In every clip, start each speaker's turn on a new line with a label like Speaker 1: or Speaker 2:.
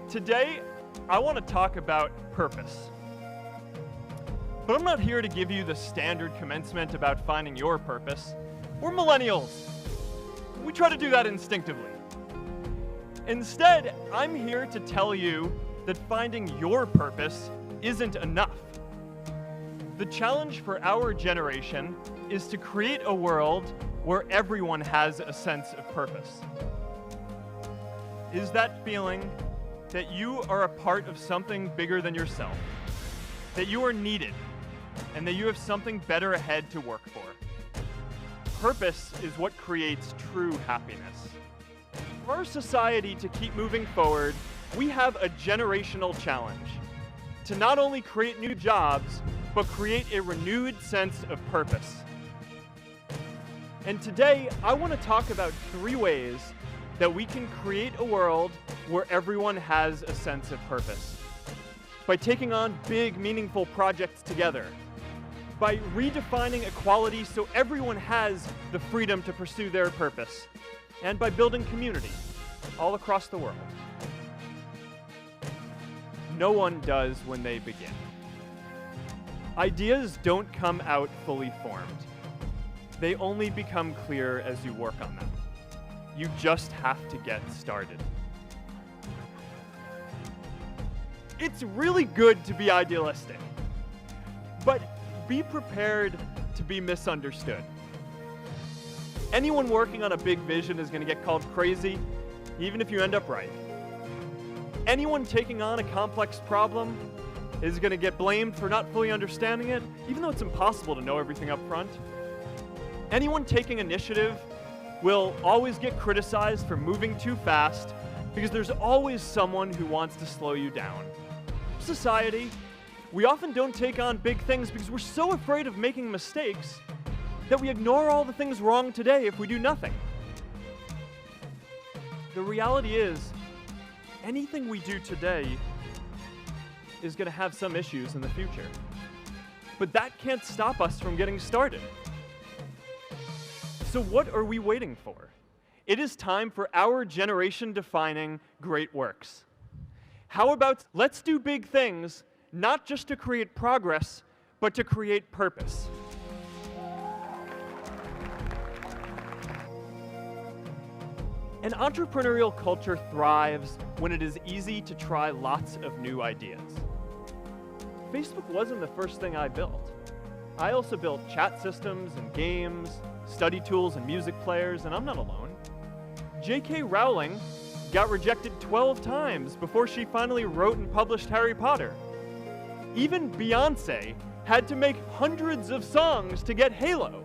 Speaker 1: Today, I want to talk about purpose. But I'm not here to give you the standard commencement about finding your purpose. We're millennials. We try to do that instinctively. Instead, I'm here to tell you that finding your purpose isn't enough. The challenge for our generation is to create a world where everyone has a sense of purpose. Is that feeling that you are a part of something bigger than yourself, that you are needed, and that you have something better ahead to work for? Purpose is what creates true happiness. For our society to keep moving forward, we have a generational challenge to not only create new jobs, but create a renewed sense of purpose. And today, I want to talk about 3 ways that we can create a world where everyone has a sense of purpose. By taking on big, meaningful projects together. By redefining equality so everyone has the freedom to pursue their purpose. And by building community all across the world. No one does when they begin. Ideas don't come out fully formed. They only become clear as you work on them. You just have to get started. It's really good to be idealistic, but be prepared to be misunderstood. Anyone working on a big vision is going to get called crazy, even if you end up right. Anyone taking on a complex problem is going to get blamed for not fully understanding it, even though it's impossible to know everything up front. Anyone taking initiative will always get criticized for moving too fast because there's always someone who wants to slow you down. Society, we often don't take on big things because we're so afraid of making mistakes that we ignore all the things wrong today if we do nothing. The reality is, anything we do today is going to have some issues in the future. But that can't stop us from getting started. So what are we waiting for? It is time for our generation defining great works. How about let's do big things, not just to create progress, but to create purpose. An entrepreneurial culture thrives when it is easy to try lots of new ideas. Facebook wasn't the first thing I built. I also built chat systems and games, study tools and music players, and I'm not alone. J.K. Rowling got rejected 12 times before she finally wrote and published Harry Potter. Even Beyoncé had to make hundreds of songs to get Halo.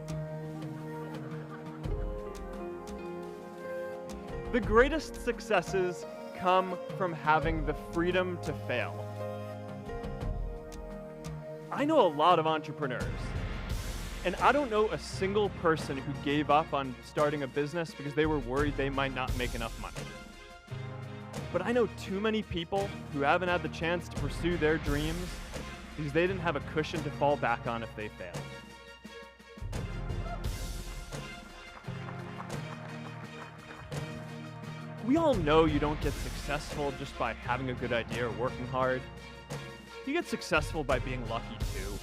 Speaker 1: The greatest successes come from having the freedom to fail. I know a lot of entrepreneurs, and I don't know a single person who gave up on starting a business because they were worried they might not make enough money. But I know too many people who haven't had the chance to pursue their dreams because they didn't have a cushion to fall back on if they failed. We all know you don't get successful just by having a good idea or working hard. You get successful by being lucky too.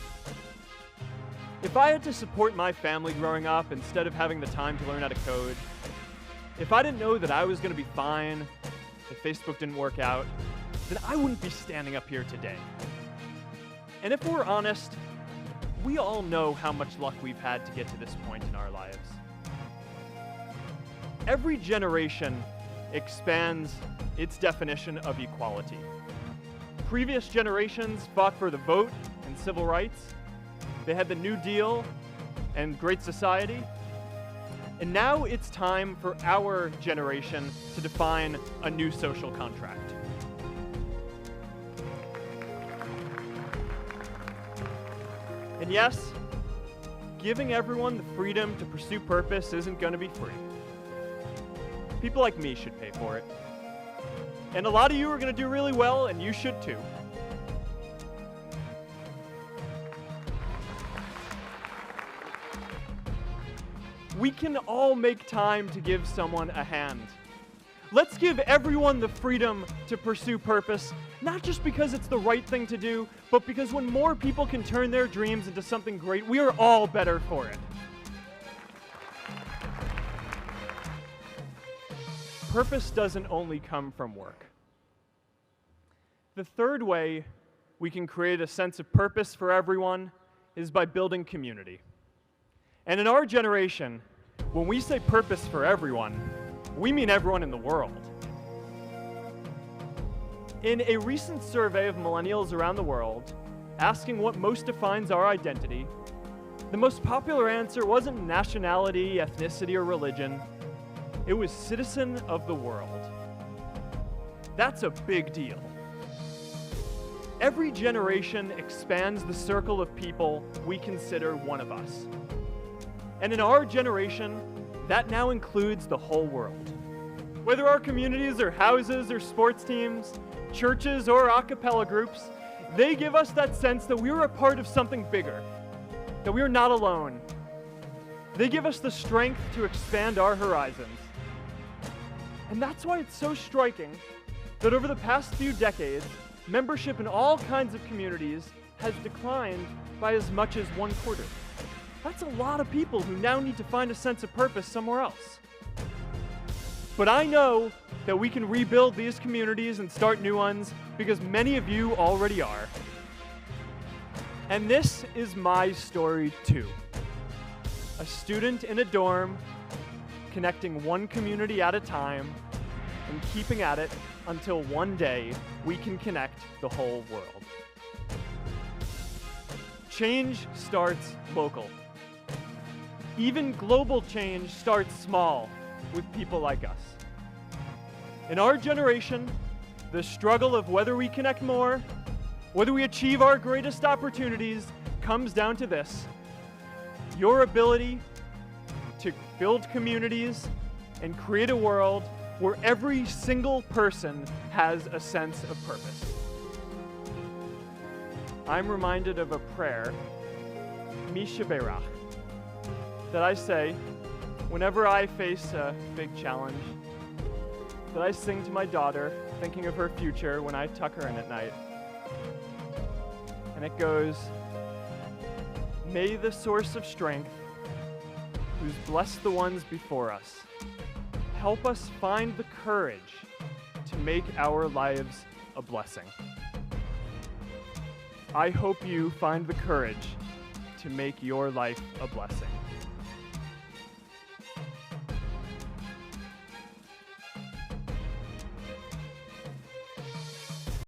Speaker 1: If I had to support my family growing up instead of having the time to learn how to code, if I didn't know that I was going to be fine if Facebook didn't work out, then I wouldn't be standing up here today. And if we're honest, we all know how much luck we've had to get to this point in our lives. Every generation expands its definition of equality. Previous generations fought for the vote and civil rights. They had the New Deal and Great Society. And now it's time for our generation to define a new social contract. And yes, giving everyone the freedom to pursue purpose isn't going to be free. People like me should pay for it. And a lot of you are going to do really well, and you should too. We can all make time to give someone a hand. Let's give everyone the freedom to pursue purpose, not just because it's the right thing to do, but because when more people can turn their dreams into something great, we are all better for it. Purpose doesn't only come from work. The third way we can create a sense of purpose for everyone is by building community. And in our generation, when we say purpose for everyone, we mean everyone in the world. In a recent survey of millennials around the world, asking what most defines our identity, the most popular answer wasn't nationality, ethnicity, or religion. It was citizen of the world. That's a big deal. Every generation expands the circle of people we consider one of us. And in our generation, that now includes the whole world. Whether our communities are houses or sports teams, churches or a cappella groups, they give us that sense that we are a part of something bigger, that we are not alone. They give us the strength to expand our horizons. And that's why it's so striking that over the past few decades, membership in all kinds of communities has declined by as much as 1/4. That's a lot of people who now need to find a sense of purpose somewhere else. But I know that we can rebuild these communities and start new ones because many of you already are. And this is my story too. A student in a dorm, connecting one community at a time and keeping at it until one day we can connect the whole world. Change starts local. Even global change starts small with people like us. In our generation, the struggle of whether we connect more, whether we achieve our greatest opportunities, comes down to this: your ability to build communities and create a world where every single person has a sense of purpose. I'm reminded of a prayer, Misha Berach, that I say whenever I face a big challenge, that I sing to my daughter, thinking of her future when I tuck her in at night. And it goes, "May the source of strength, who's blessed the ones before us, help us find the courage to make our lives a blessing." I hope you find the courage to make your life a blessing.